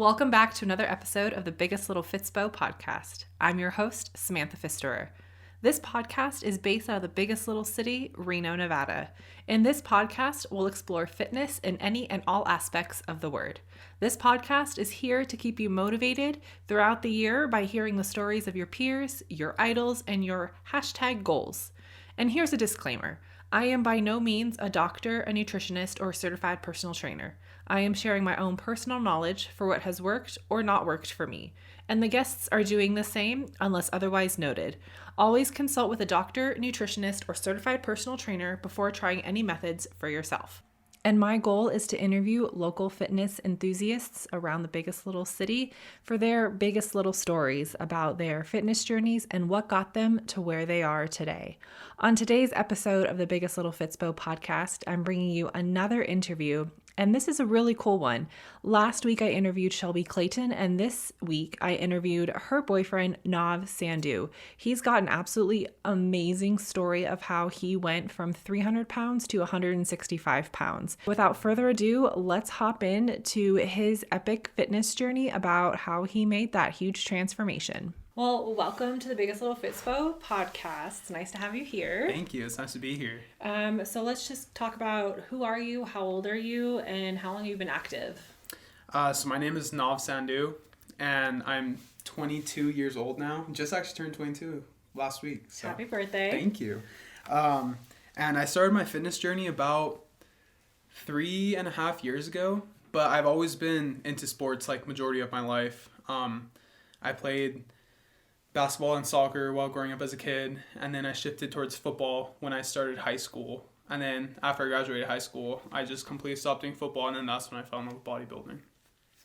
Welcome back to another episode of the Biggest Little Fitspo podcast. I'm your host, Samantha Pfisterer. This podcast is based out of the biggest little city, Reno, Nevada. In this podcast, we'll explore fitness in any and all aspects of the word. This podcast is here to keep you motivated throughout the year by hearing the stories of your peers, your idols, and your hashtag goals. And here's a disclaimer. I am by no means a doctor, a nutritionist, or a certified personal trainer. I am sharing my own personal knowledge for what has worked or not worked for me, and the guests are doing the same unless otherwise noted. Always consult with a doctor, nutritionist, or certified personal trainer before trying any methods for yourself. And my goal is to interview local fitness enthusiasts around the biggest little city for their biggest little stories about their fitness journeys and what got them to where they are today. On today's episode of the Biggest Little Fitspo podcast, I'm bringing you another interview. And this is a really cool one. Last week I interviewed Shelby Clayton, and this week I interviewed her boyfriend, Nav Sandhu. He's got an absolutely amazing story of how he went from 300 pounds to 165 pounds. Without further ado, let's hop in to his epic fitness journey about how he made that huge transformation. Well, welcome to the Biggest Little Fitspo podcast. It's nice to have you here. Thank you. It's nice to be here. So let's just talk about who are you, how old are you, and how long have you been active? So my name is Nav Sandhu, and I'm 22 years old now. Just actually turned 22 last week. So. Happy birthday. Thank you. And I started my fitness journey about 3.5 years ago, but I've always been into sports like majority of my life. I played basketball and soccer while growing up as a kid, and then I shifted towards football when I started high school. And then after I graduated high school, I just completely stopped doing football, and then that's when I fell in love with bodybuilding.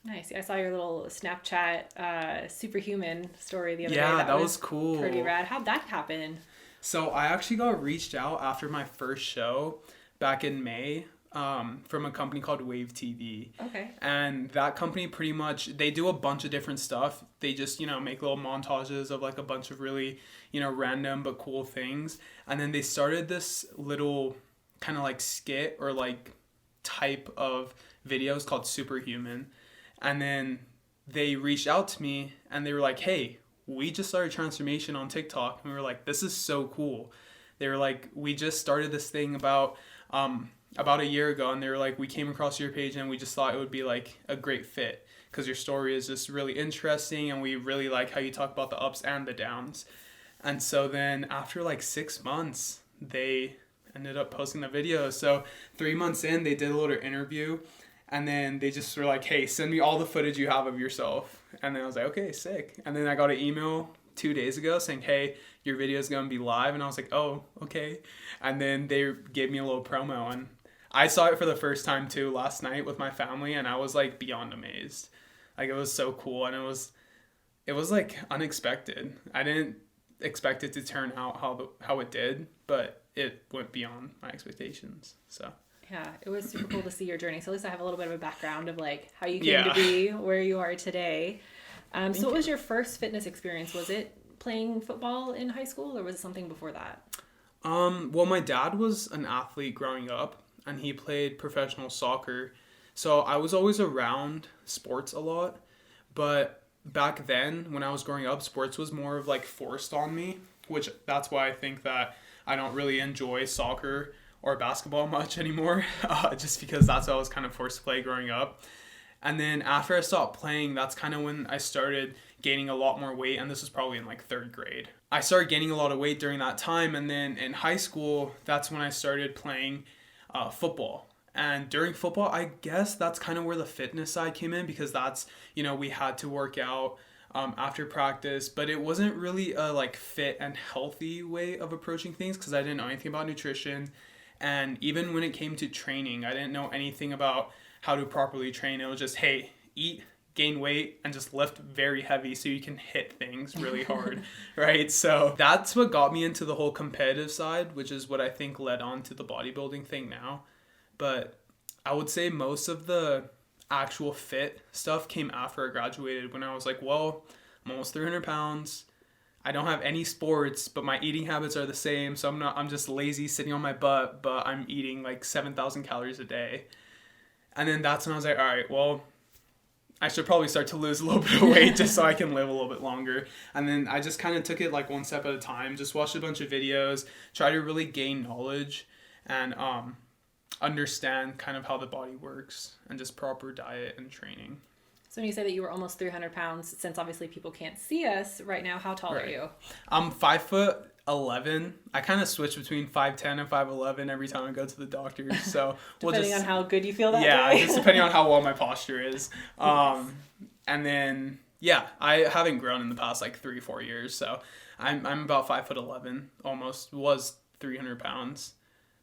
Nice. I saw your little Snapchat superhuman story the other day. Yeah, that was cool. Pretty rad. How'd that happen? So I actually got reached out after my first show back in May from a company called Wave TV. Okay. And that company pretty much, they do a bunch of different stuff. They just, make little montages of like a bunch of really, random but cool things. And then they started this little kind of like skit or like type of videos called Superhuman. And then they reached out to me and they were like, hey, we just started transformation on TikTok. And we were like, this is so cool. They were like, we just started this thing about a year ago, and they were like, we came across your page and we just thought it would be like a great fit because your story is just really interesting and we really like how you talk about the ups and the downs. And so then after like 6 months, they ended up posting the video. So 3 months in, they did a little interview, and then they just were like, hey, send me all the footage you have of yourself. And then I was like, okay, sick. And then I got an email 2 days ago saying, hey, your video is going to be live. And I was like, oh, okay. And then they gave me a little promo, and I saw it for the first time too last night with my family, and I was like beyond amazed. Like, it was so cool, and it was like unexpected. I didn't expect it to turn out how it did, but it went beyond my expectations. So yeah, it was super cool to see your journey. So at least I have a little bit of a background of like how you came to be where you are today. So what was your first fitness experience? Was it playing football in high school, or was it something before that? Well, my dad was an athlete growing up, and he played professional soccer. So I was always around sports a lot. But back then, when I was growing up, sports was more of like forced on me, which that's why I think that I don't really enjoy soccer or basketball much anymore, just because that's what I was kind of forced to play growing up. And then after I stopped playing, that's kind of when I started gaining a lot more weight, and this was probably in like third grade. I started gaining a lot of weight during that time, and then in high school, that's when I started playing football. And during football, I guess that's kind of where the fitness side came in, because that's, we had to work out after practice, but it wasn't really a like fit and healthy way of approaching things because I didn't know anything about nutrition. And even when it came to training, I didn't know anything about how to properly train. It was just, hey, eat, gain weight, and just lift very heavy so you can hit things really hard, right? So that's what got me into the whole competitive side, which is what I think led on to the bodybuilding thing now. But I would say most of the actual fit stuff came after I graduated, when I was like, well, I'm almost 300 pounds. I don't have any sports, but my eating habits are the same. So I'm just lazy sitting on my butt, but I'm eating like 7,000 calories a day. And then that's when I was like, all right, well, I should probably start to lose a little bit of weight just so I can live a little bit longer. And then I just kind of took it like one step at a time, just watched a bunch of videos, try to really gain knowledge and understand kind of how the body works and just proper diet and training. So when you say that you were almost 300 pounds, since obviously people can't see us right now, how tall are you? I'm 5'11". I kind of switch between 5'10" and 5'11" every time I go to the doctor. So depending on how good you feel that day. Yeah, just depending on how well my posture is. And then I haven't grown in the past like 3-4 years. So I'm about 5'11", almost was 300 pounds.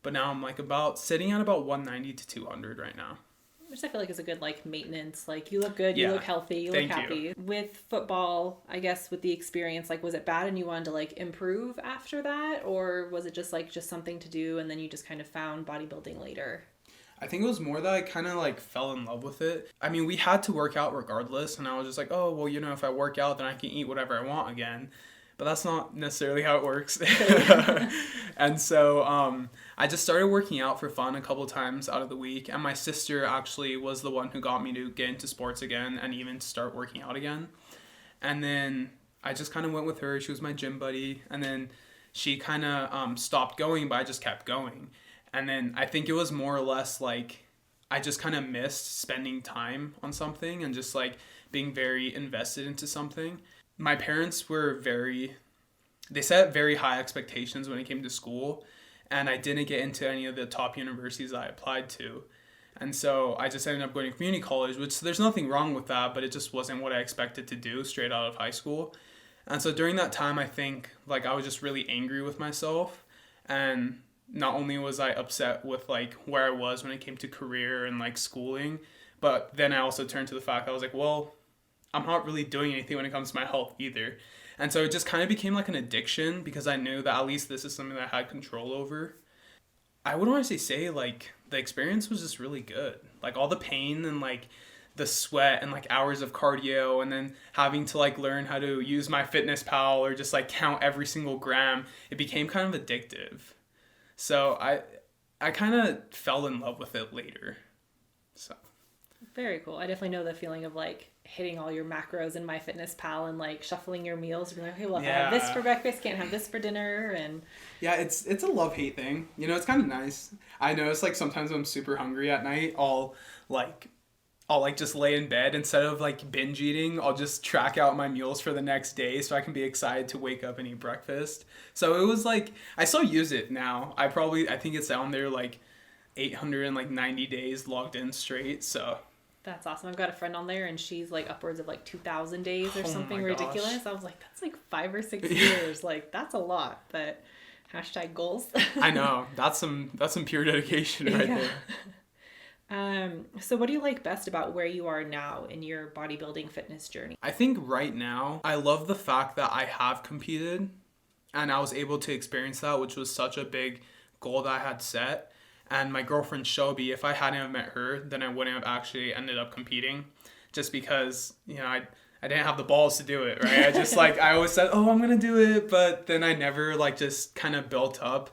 But now I'm like sitting at about 190 to 200 right now. Which I feel like is a good like maintenance. Like you look good, you look healthy, you look happy. With football, I guess with the experience, like was it bad and you wanted to like improve after that, or was it just something to do and then you just kind of found bodybuilding later? I think it was more that I kind of like fell in love with it. I mean, we had to work out regardless, and I was just like, oh well, if I work out, then I can eat whatever I want again. But that's not necessarily how it works. And so I just started working out for fun a couple times out of the week. And my sister actually was the one who got me to get into sports again and even start working out again. And then I just kind of went with her. She was my gym buddy. And then she kind of stopped going, but I just kept going. And then I think it was more or less like I just kind of missed spending time on something and just like being very invested into something. My parents were they set very high expectations when it came to school, and I didn't get into any of the top universities I applied to. And so I just ended up going to community college, which there's nothing wrong with that, but it just wasn't what I expected to do straight out of high school. And so during that time, I think like I was just really angry with myself, and not only was I upset with like where I was when it came to career and like schooling, but then I also turned to the fact that I was like, well, I'm not really doing anything when it comes to my health either. And so it just kind of became like an addiction because I knew that at least this is something that I had control over. I would honestly say like the experience was just really good. Like all the pain and like the sweat and like hours of cardio and then having to like learn how to use my Fitness or just like count every single gram, it became kind of addictive. So I kind of fell in love with it later. So very cool. I definitely know the feeling of like hitting all your macros in MyFitnessPal and like shuffling your meals. You're like, okay, well, if I have this for breakfast, can't have this for dinner. And yeah, it's a love-hate thing. It's kind of nice. I notice like sometimes when I'm super hungry at night, I'll just lay in bed instead of like binge eating. I'll just track out my meals for the next day so I can be excited to wake up and eat breakfast. So it was like I still use it now. I think it's down there like 890 days logged in straight. So that's awesome. I've got a friend on there and she's like upwards of like 2,000 days or something ridiculous. I was like, that's like 5 or 6 years. Like that's a lot, but hashtag goals. I know. That's some pure dedication right there. So what do you like best about where you are now in your bodybuilding fitness journey? I think right now, I love the fact that I have competed and I was able to experience that, which was such a big goal that I had set. And my girlfriend Shelby, if I hadn't have met her, then I wouldn't have actually ended up competing just because, I didn't have the balls to do it, right? I just I always said, oh, I'm going to do it. But then I never just kind of built up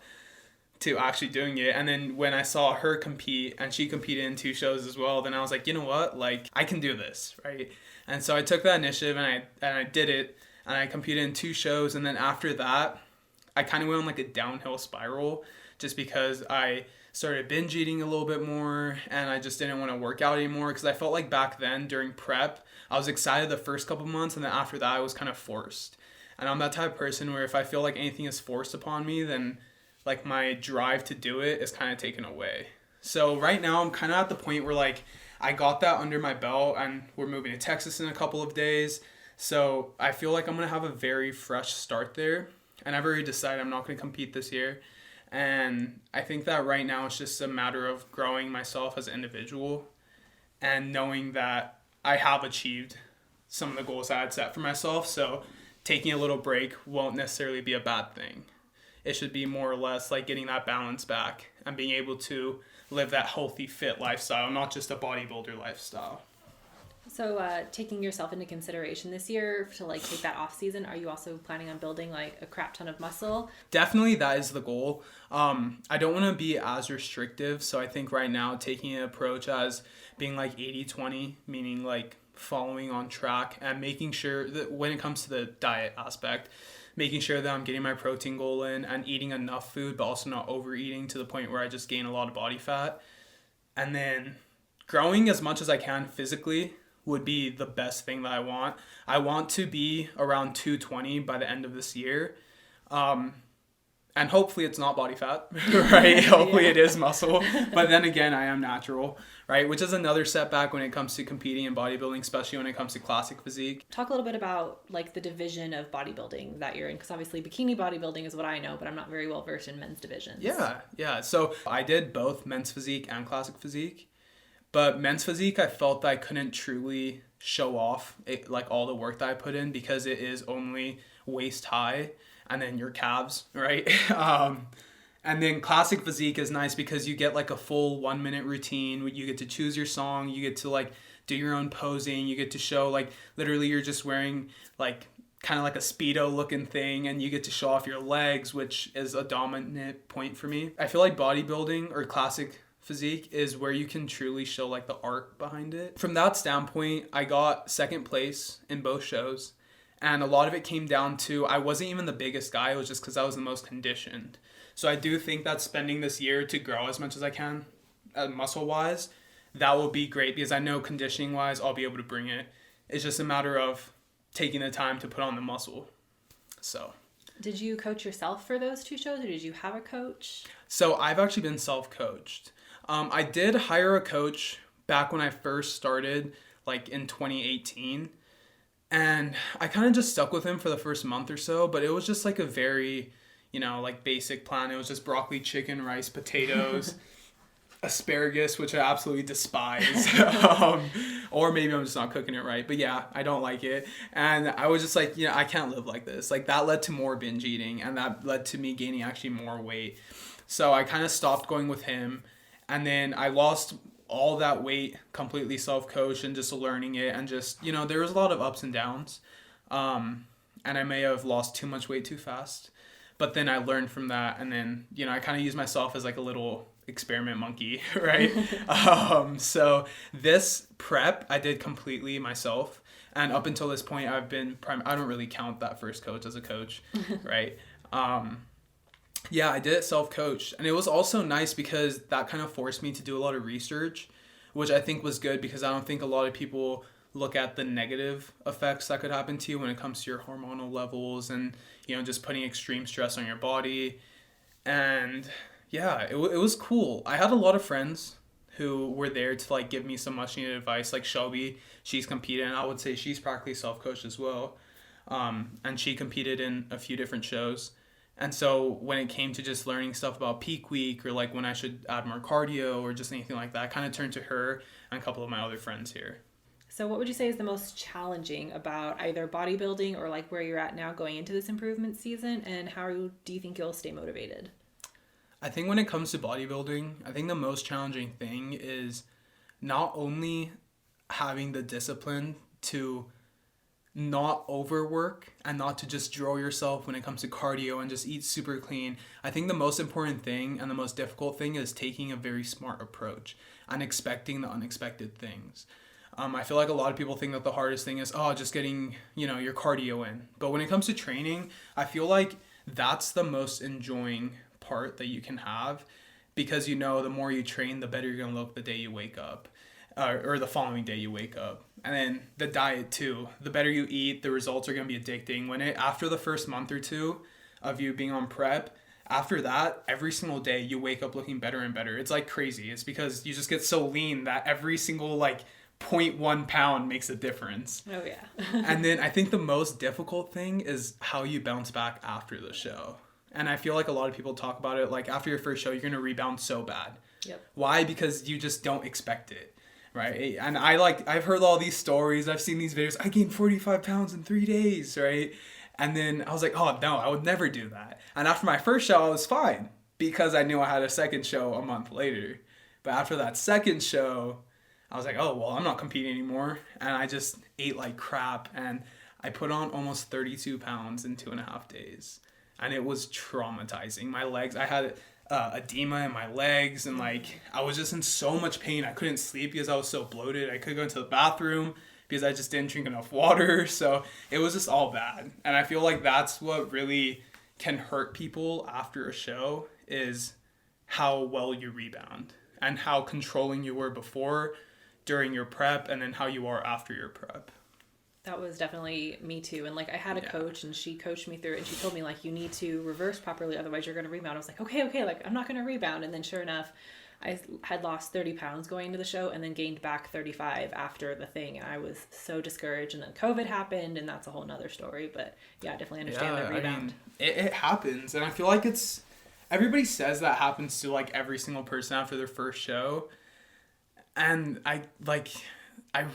to actually doing it. And then when I saw her compete and she competed in 2 shows as well, then I was like, you know what? I can do this, right? And so I took that initiative and I did it and I competed in 2 shows. And then after that, I kind of went on a downhill spiral just because I started binge eating a little bit more and I just didn't want to work out anymore because I felt like back then during prep, I was excited the first couple months and then after that I was kind of forced. And I'm that type of person where if I feel like anything is forced upon me, then my drive to do it is kind of taken away. So right now I'm kind of at the point where I got that under my belt and we're moving to Texas in a couple of days. So I feel like I'm going to have a very fresh start there. And I've already decided I'm not going to compete this year. And I think that right now it's just a matter of growing myself as an individual and knowing that I have achieved some of the goals I had set for myself. So taking a little break won't necessarily be a bad thing. It should be more or less getting that balance back and being able to live that healthy, fit lifestyle, not just a bodybuilder lifestyle. So taking yourself into consideration this year to take that off season, are you also planning on building a crap ton of muscle? Definitely that is the goal. I don't want to be as restrictive. So I think right now taking an approach as being 80-20, meaning following on track and making sure that when it comes to the diet aspect, making sure that I'm getting my protein goal in and eating enough food, but also not overeating to the point where I just gain a lot of body fat. And then growing as much as I can physically would be the best thing that I want. I want to be around 220 by the end of this year. And hopefully it's not body fat, right? Hopefully it is muscle. But then again, I am natural, right? Which is another setback when it comes to competing in bodybuilding, especially when it comes to classic physique. Talk a little bit about like the division of bodybuilding that you're in, because obviously bikini bodybuilding is what I know, but I'm not very well versed in men's divisions. Yeah. So I did both men's physique and classic physique. But men's physique, I felt that I couldn't truly show off like all the work that I put in because it is only waist high and then your calves, right? And then classic physique is nice because you get like a full 1 minute routine. You get to choose your song. You get to like do your own posing. You get to show like literally you're just wearing like kind of like a Speedo looking thing and you get to show off your legs, which is a dominant point for me. I feel like bodybuilding or classic physique is where you can truly show like the art behind it. From that standpoint, I got second place in both shows. And a lot of it came down to, I wasn't even the biggest guy. It was just because I was the most conditioned. So I do think that spending this year to grow as much as I can, muscle-wise, that will be great because I know conditioning-wise, I'll be able to bring it. It's just a matter of taking the time to put on the muscle. So. Did you coach yourself for those two shows or did you have a coach? So I've actually been self-coached. I did hire a coach back when I first started, like in 2018. And I kind of just stuck with him for the first month or so, but it was just like a very, like basic plan. It was just broccoli, chicken, rice, potatoes, asparagus, which I absolutely despise. Or maybe I'm just not cooking it right. But yeah, I don't like it. And I was just like, I can't live like this. Like that led to more binge eating and that led to me gaining actually more weight. So I kind of stopped going with him. And then I lost all that weight completely self-coached and just learning it. And just, there was a lot of ups and downs. And I may have lost too much weight too fast. But then I learned from that. And then, I kind of used myself as like a little experiment monkey, right? So this prep I did completely myself. And up until this point, I don't really count that first coach as a coach, right? Yeah, I did it self-coached. And it was also nice because that kind of forced me to do a lot of research, which I think was good because I don't think a lot of people look at the negative effects that could happen to you when it comes to your hormonal levels and, just putting extreme stress on your body. And yeah, it was cool. I had a lot of friends who were there to like give me some much needed advice. Like Shelby, she's competed and I would say she's practically self-coached as well. And she competed in a few different shows. And so when it came to just learning stuff about peak week or like when I should add more cardio or just anything like that, I kind of turned to her and a couple of my other friends here. So what would you say is the most challenging about either bodybuilding or like where you're at now going into this improvement season, and how do you think you'll stay motivated? I think when it comes to bodybuilding, I think the most challenging thing is not only having the discipline to not overwork and not to just draw yourself when it comes to cardio and just eat super clean. I think the most important thing and the most difficult thing is taking a very smart approach and expecting the unexpected things. I feel like a lot of people think that the hardest thing is, just getting, your cardio in. But when it comes to training, I feel like that's the most enjoying part that you can have because, the more you train, the better you're going to look the day you wake up. Or the following day you wake up. And then the diet too. The better you eat, the results are going to be addicting. After the first month or two of you being on prep, after that, every single day you wake up looking better and better. It's like crazy. It's because you just get so lean that every single 0.1 pound makes a difference. Oh yeah. And then I think the most difficult thing is how you bounce back after the show. And I feel like a lot of people talk about it, like after your first show, you're going to rebound so bad. Yep. Why? Because you just don't expect it. Right. And I've heard all these stories. I've seen these videos. I gained 45 pounds in 3 days. Right. And then I was like, oh, no, I would never do that. And after my first show, I was fine because I knew I had a second show a month later. But after that second show, I was like, oh, well, I'm not competing anymore. And I just ate like crap. And I put on almost 32 pounds in 2.5 days. And it was traumatizing. My legs, I had edema in my legs, and I was just in so much pain. I couldn't sleep because I was so bloated. I couldn't go into the bathroom because I just didn't drink enough water. So it was just all bad. And I feel like that's what really can hurt people after a show, is how well you rebound and how controlling you were before, during your prep, and then how you are after your prep. That was definitely me too. And like I had a coach and she coached me through it, and she told me like you need to reverse properly, otherwise you're going to rebound. I was like, okay, like I'm not going to rebound. And then sure enough, I had lost 30 pounds going into the show and then gained back 35 after the thing. And I was so discouraged. And then COVID happened, and that's a whole nother story. But yeah, I definitely understand the rebound. I mean, it happens. And I feel like everybody says that happens to like every single person after their first show. And I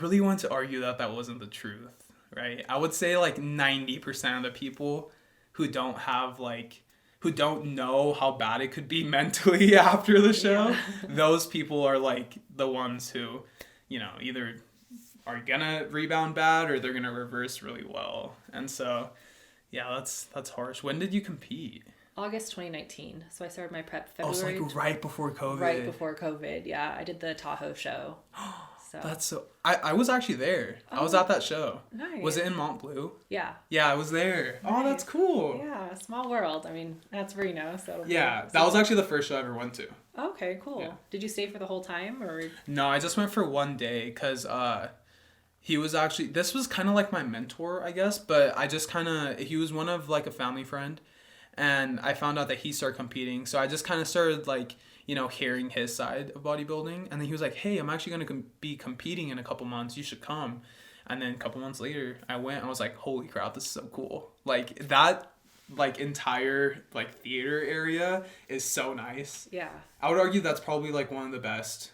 really want to argue that wasn't the truth, right? I would say like 90% of the people who don't know how bad it could be mentally after the show, those people are like the ones who, either are gonna rebound bad or they're gonna reverse really well. And so, yeah, that's harsh. When did you compete? August 2019. So I started my prep February. Oh, so like right before COVID. Right before COVID, yeah. I did the Tahoe show. So. That's so... I was actually there. I was at that show. Nice. Was it in Mont Bleu? Yeah. Yeah, I was there. Nice. Oh, that's cool. Yeah, small world. I mean, that's Reno, so... Yeah, that was actually the first show I ever went to. Okay, cool. Yeah. Did you stay for the whole time, or...? No, I just went for one day, because he was actually... This was kind of like my mentor, I guess, but I just kind of... He was one of, like, a family friend, and I found out that he started competing, so I just kind of started, like... hearing his side of bodybuilding. And then he was like, hey, I'm actually going to be competing in a couple months. You should come. And then a couple months later, I went. I was like, holy crap, this is so cool. Like, that, like, entire, like, theater area is so nice. Yeah. I would argue that's probably, like, one of the best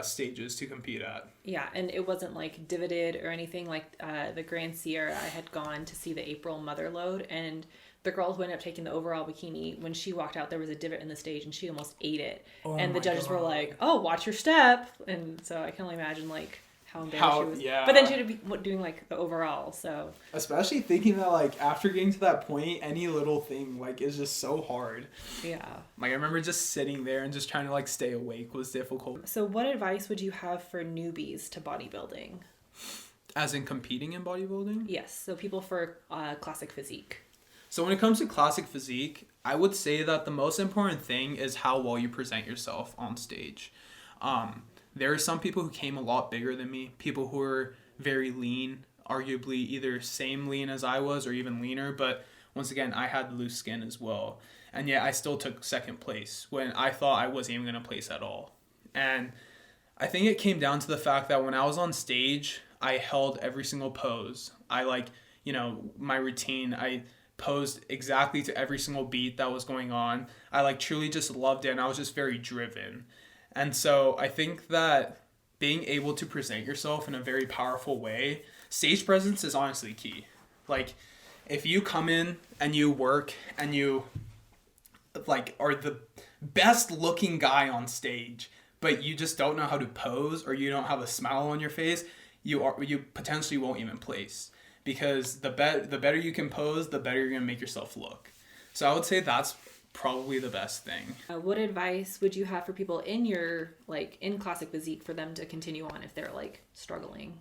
stages to compete at. Yeah, and it wasn't, like, divoted or anything. Like, the Grand Sierra, I had gone to see the April mother load, and... The girl who ended up taking the overall bikini, when she walked out, there was a divot in the stage, and she almost ate it. Oh, and the judges were like, "Oh, watch your step." And so I can only imagine like how embarrassed she was. Yeah. But then she had to be doing like the overall. So especially thinking that like after getting to that point, any little thing like is just so hard. Yeah. Like I remember just sitting there and just trying to like stay awake was difficult. So what advice would you have for newbies to bodybuilding? As in competing in bodybuilding? Yes. So people for classic physique. So when it comes to classic physique, I would say that the most important thing is how well you present yourself on stage. There are some people who came a lot bigger than me, people who are very lean, arguably either same lean as I was or even leaner, but once again, I had loose skin as well. And yet I still took second place when I thought I wasn't even going to place at all. And I think it came down to the fact that when I was on stage, I held every single pose. I my routine, I posed exactly to every single beat that was going on. I like truly just loved it, and I was just very driven. And so I think that being able to present yourself in a very powerful way, stage presence is honestly key. Like if you come in and you work and you like are the best looking guy on stage, but you just don't know how to pose or you don't have a smile on your face, you potentially won't even place. Because the better you can pose, the better you're going to make yourself look. So I would say that's probably the best thing. What advice would you have for people in in classic physique for them to continue on if they're like struggling?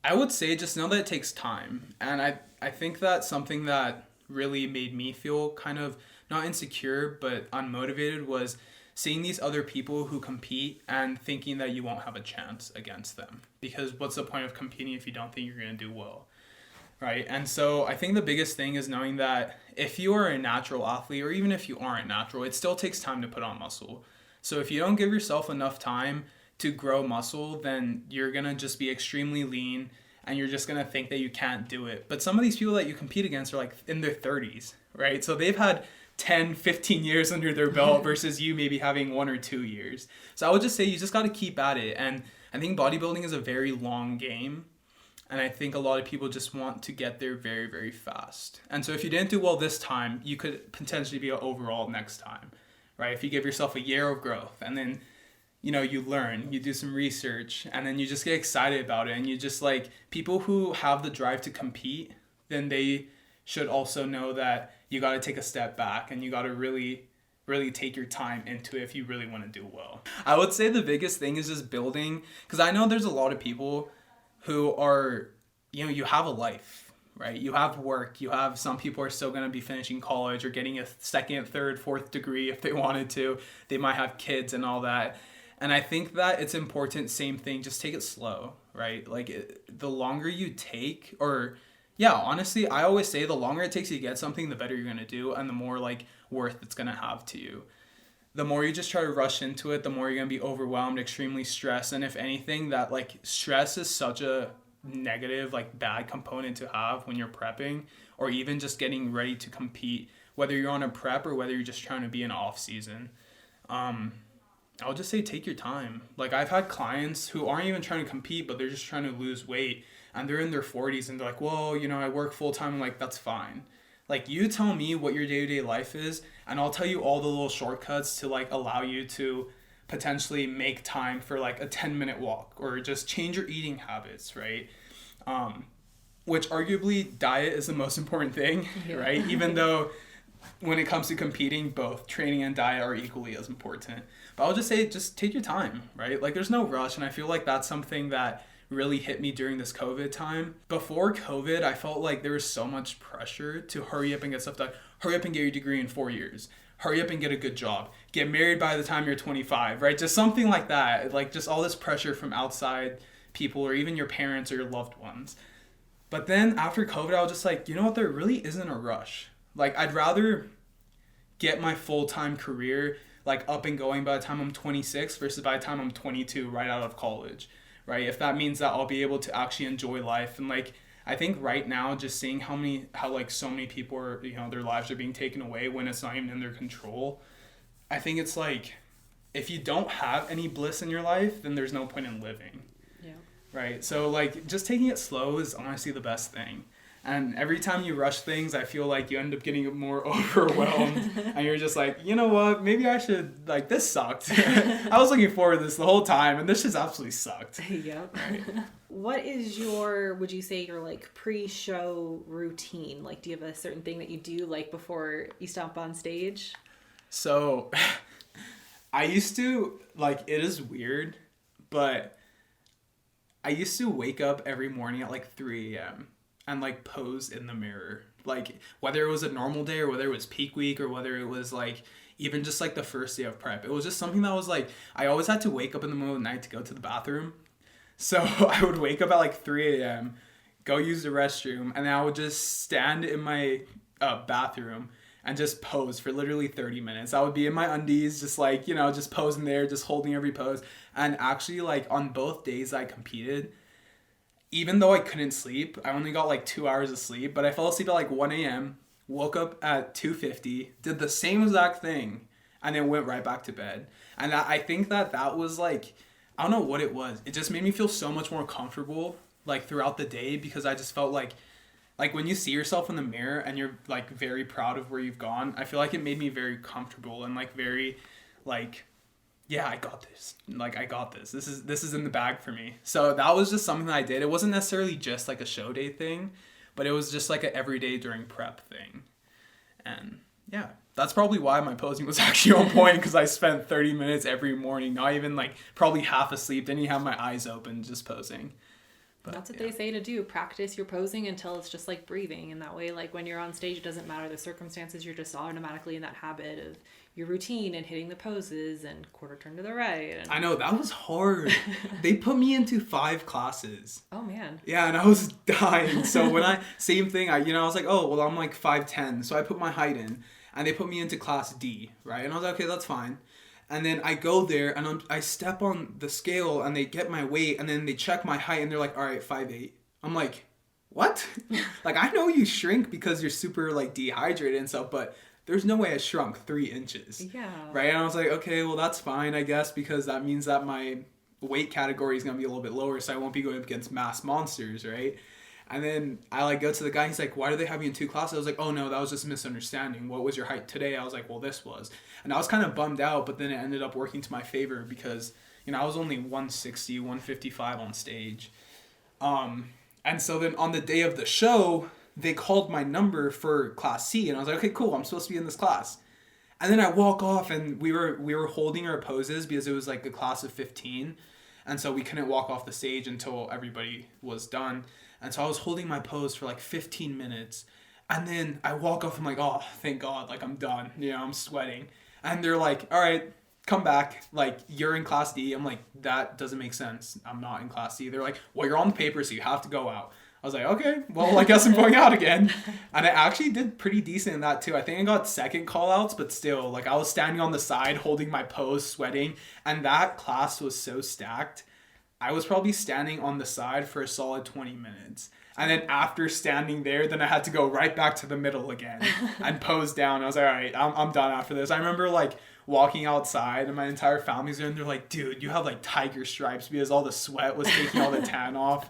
I would say just know that it takes time. And I think that something that really made me feel kind of not insecure but unmotivated was seeing these other people who compete and thinking that you won't have a chance against them. Because what's the point of competing if you don't think you're going to do well, right? And so I think the biggest thing is knowing that if you are a natural athlete, or even if you aren't natural, it still takes time to put on muscle. So if you don't give yourself enough time to grow muscle, then you're going to just be extremely lean and you're just going to think that you can't do it. But some of these people that you compete against are like in their 30s, right? So they've had 10, 15 years under their belt versus you maybe having 1 or 2 years. So I would just say you just got to keep at it. And I think bodybuilding is a very long game. And I think a lot of people just want to get there very, very fast. And so if you didn't do well this time, you could potentially be overall next time, right? If you give yourself a year of growth and then, you learn, you do some research, and then you just get excited about it. And you just like people who have the drive to compete, then they should also know that you got to take a step back and you got to really, really take your time into it if you really want to do well. I would say the biggest thing is just building, because I know there's a lot of people who are, you have a life, right? You have work. You have, some people are still going to be finishing college or getting a second, third, fourth degree if they wanted to. They might have kids and all that. And I think that it's important, same thing, just take it slow, right? Like the longer you take, or yeah, honestly, I always say the longer it takes you to get something, the better you're going to do and the more like worth it's going to have to you. The more you just try to rush into it, the more you're going to be overwhelmed, extremely stressed. And if anything, that like stress is such a negative, like bad component to have when you're prepping or even just getting ready to compete, whether you're on a prep or whether you're just trying to be in off season. I'll just say take your time. Like I've had clients who aren't even trying to compete, but they're just trying to lose weight and they're in their 40s and they're like, well, I work full time. I'm like, that's fine. Like you tell me what your day-to-day life is and I'll tell you all the little shortcuts to like allow you to potentially make time for like a 10-minute walk or just change your eating habits, right? Which arguably diet is the most important thing, right? Even though when it comes to competing, both training and diet are equally as important. But I'll just say, just take your time, right? Like there's no rush. And I feel like that's something that really hit me during this COVID time. Before COVID, I felt like there was so much pressure to hurry up and get stuff done. Hurry up and get your degree in 4 years. Hurry up and get a good job. Get married by the time you're 25, right? Just something like that. Like just all this pressure from outside people or even your parents or your loved ones. But then after COVID, I was just like, you know what? There really isn't a rush. Like I'd rather get my full-time career like up and going by the time I'm 26 versus by the time I'm 22 right out of college, right? If that means that I'll be able to actually enjoy life. And like I think right now just seeing how like so many people are, their lives are being taken away when it's not even in their control. I think it's like if you don't have any bliss in your life, then there's no point in living. Yeah. Right? So like just taking it slow is honestly the best thing. And every time you rush things, I feel like you end up getting more overwhelmed. And you're just like, you know what? Maybe I should, like, this sucked. I was looking forward to this the whole time, and this just absolutely sucked. Yep. Right. What is would you say your, like, pre-show routine? Like, do you have a certain thing that you do, like, before you stomp on stage? So, I used to, like, it is weird, but I used to wake up every morning at, like, 3 a.m., and like pose in the mirror, like whether it was a normal day or whether it was peak week or whether it was like even just like the first day of prep. It was just something that was like I always had to wake up in the middle of the night to go to the bathroom. So I would wake up at like 3 a.m., go use the restroom, and then I would just stand in my bathroom and just pose for literally 30 minutes. I would be in my undies, just like, just posing there, just holding every pose. And actually like on both days I competed, even though I couldn't sleep, I only got like 2 hours of sleep, but I fell asleep at like 1 a.m., woke up at 2:50, did the same exact thing, and then went right back to bed. And I think that was like, I don't know what it was. It just made me feel so much more comfortable like throughout the day because I just felt like when you see yourself in the mirror and you're like very proud of where you've gone, I feel like it made me very comfortable and like very like, yeah, I got this. Like, I got this. This is in the bag for me. So that was just something that I did. It wasn't necessarily just like a show day thing, but it was just like an everyday during prep thing. And yeah, that's probably why my posing was actually on point because I spent 30 minutes every morning, not even like probably half asleep. Didn't even have my eyes open, just posing. But, that's what they say to do. Practice your posing until it's just like breathing. And that way, like when you're on stage, it doesn't matter the circumstances. You're just automatically in that habit of your routine and hitting the poses and quarter turn to the right. And... I know, that was hard. They put me into 5 classes. Oh, man. Yeah, and I was dying. So when same thing, I was like, oh, well, I'm like 5'10". So I put my height in. And they put me into class D, right? And I was like, okay, that's fine. And then I go there and I step on the scale and they get my weight and then they check my height and they're like, all right, 5'8". I'm like, what? Like, I know you shrink because you're super like dehydrated and stuff, but there's no way I shrunk 3 inches. Yeah. Right? And I was like, okay, well, that's fine, I guess, because that means that my weight category is going to be a little bit lower, so I won't be going up against mass monsters, right? And then I like go to the guy, he's like, why do they have you in 2 classes? I was like, oh no, that was just a misunderstanding. What was your height today? I was like, well, this was. And I was kind of bummed out, but then it ended up working to my favor because, I was only 160, 155 on stage. And so then on the day of the show, they called my number for class C, and I was like, okay, cool, I'm supposed to be in this class. And then I walk off, and we were holding our poses because it was like a class of 15. And so we couldn't walk off the stage until everybody was done. And so I was holding my pose for like 15 minutes. And then I walk off, I'm like, oh, thank God, like I'm done. You know, I'm sweating. And they're like, all right, come back. Like, you're in class D. I'm like, that doesn't make sense. I'm not in class D. They're like, well, you're on the paper, so you have to go out. I was like, okay, well, I guess I'm going out again. And I actually did pretty decent in that too. I think I got second call outs, but still, like, I was standing on the side holding my pose, sweating. And that class was so stacked. I was probably standing on the side for a solid 20 minutes. And then after standing there, then I had to go right back to the middle again and pose down. I was like, all right, I'm done after this. I remember like walking outside and my entire family's there and they're like, dude, you have like tiger stripes because all the sweat was taking all the tan off.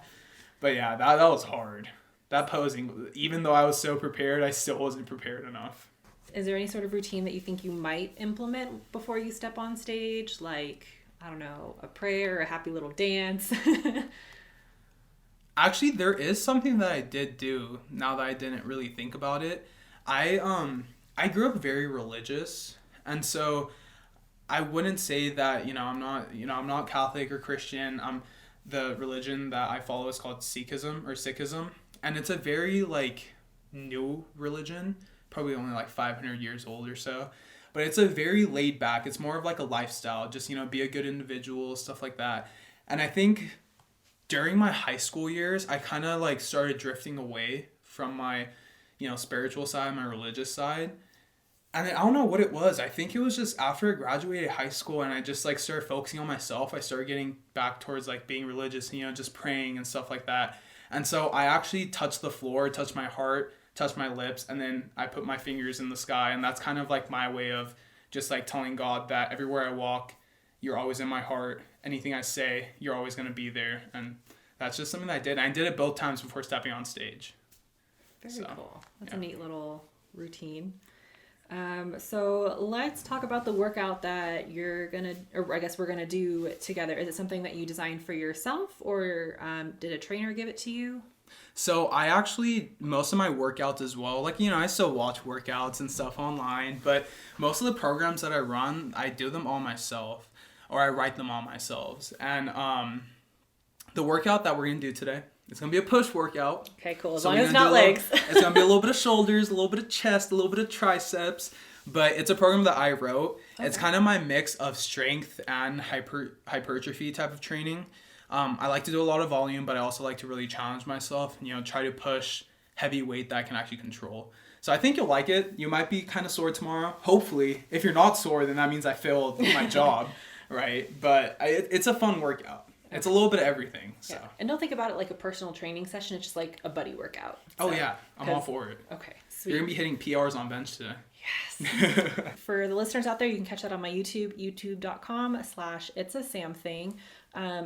But yeah, that was hard. That posing, even though I was so prepared, I still wasn't prepared enough. Is there any sort of routine that you think you might implement before you step on stage? Like, I don't know, a prayer, a happy little dance? Actually, there is something that I did do now that I didn't really think about it. I grew up very religious, and so I wouldn't say that, I'm not Catholic or Christian. The religion that I follow is called Sikhism, and it's a very like new religion, probably only like 500 years old or so. But it's a very laid back. It's more of like a lifestyle, just, be a good individual, stuff like that. And I think during my high school years, I kind of like started drifting away from my, spiritual side, my religious side. And I don't know what it was. I think it was just after I graduated high school and I just like started focusing on myself, I started getting back towards like being religious, just praying and stuff like that. And so I actually touched the floor, touched my heart, touched my lips, and then I put my fingers in the sky. And that's kind of like my way of just like telling God that everywhere I walk, you're always in my heart. Anything I say, you're always going to be there. And that's just something that I did. And I did it both times before stepping on stage. Very cool. That's a neat little routine. So let's talk about the workout that we're gonna do together. Is it something that you designed for yourself, or did a trainer give it to you? So I actually, most of my workouts as well, like, I still watch workouts and stuff online, but most of the programs that I run, I do them all myself, or I write them all myself. And the workout that we're gonna do today, it's going to be a push workout. Okay, cool. As long as it's not legs. It's going to be a little bit of shoulders, a little bit of chest, a little bit of triceps. But it's a program that I wrote. Okay. It's kind of my mix of strength and hypertrophy type of training. I like to do a lot of volume, but I also like to really challenge myself and, try to push heavy weight that I can actually control. So I think you'll like it. You might be kind of sore tomorrow. Hopefully. If you're not sore, then that means I failed my job, right? But it's a fun workout. It's a little bit of everything. So. Yeah. And don't think about it like a personal training session. It's just like a buddy workout. So, oh, yeah. I'm all for it. Okay, sweet. You're going to be hitting PRs on bench today. Yes. For the listeners out there, you can catch that on my YouTube, youtube.com/itsasamthing.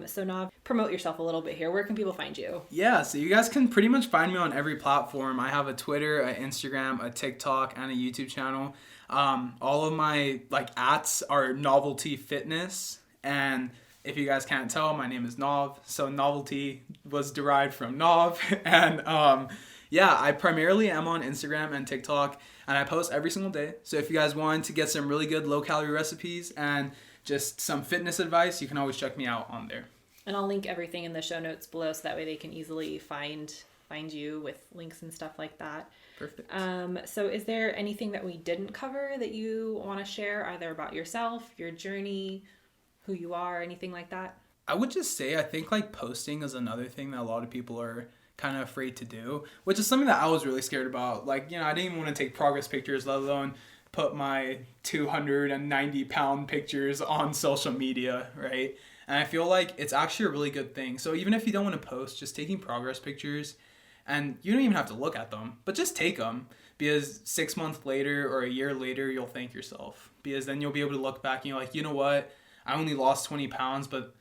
So Nav, promote yourself a little bit here. Where can people find you? Yeah, so you guys can pretty much find me on every platform. I have a Twitter, an Instagram, a TikTok, and a YouTube channel. All of my ats are Novelty Fitness, and if you guys can't tell, my name is Nav, so novelty was derived from Nav. And I primarily am on Instagram and TikTok, and I post every single day. So if you guys want to get some really good low-calorie recipes and just some fitness advice, you can always check me out on there. And I'll link everything in the show notes below, so that way they can easily find you with links and stuff like that. Perfect. So is there anything that we didn't cover that you want to share, either about yourself, your journey, who you are, anything like that? I would just say I think posting is another thing that a lot of people are kind of afraid to do, which is something that I was really scared about. I didn't even want to take progress pictures, let alone put my 290-pound pictures on social media, right? And I feel like it's actually a really good thing. So even if you don't want to post, just taking progress pictures, and you don't even have to look at them, but just take them, because 6 months later or a year later, you'll thank yourself, because then you'll be able to look back and you're like, you know what? I only lost 20 pounds, but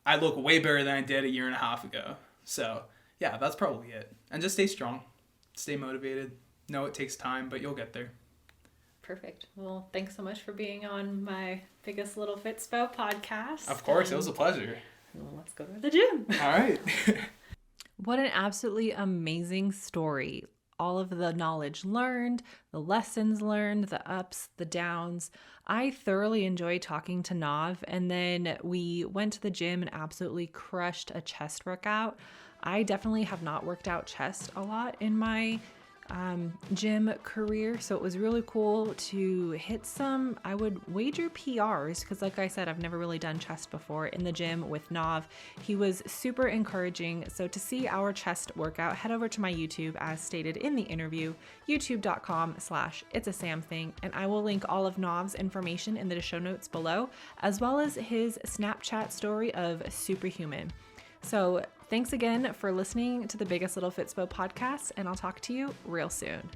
I look way better than I did a year and a half ago. So, yeah, that's probably it. And just stay strong. Stay motivated. Know it takes time, but you'll get there. Perfect. Well, thanks so much for being on my Biggest Little Fitspo podcast. Of course, it was a pleasure. Well, let's go to the gym. All right. What an absolutely amazing story. all of the knowledge learned, the lessons learned, the ups, the downs. I thoroughly enjoyed talking to Nav, and then we went to the gym and absolutely crushed a chest workout. I definitely have not worked out chest a lot in my gym career, so it was really cool to hit some, I would wager PRs, because like I said, I've never really done chest before in the gym with Nav. He was super encouraging. So to see our chest workout, head over to my YouTube as stated in the interview, youtube.com/itsasam and I will link all of Nav's information in the show notes below, as well as his Snapchat story of Superhuman. So thanks again for listening to the Biggest Little Fitspo podcast, and I'll talk to you real soon.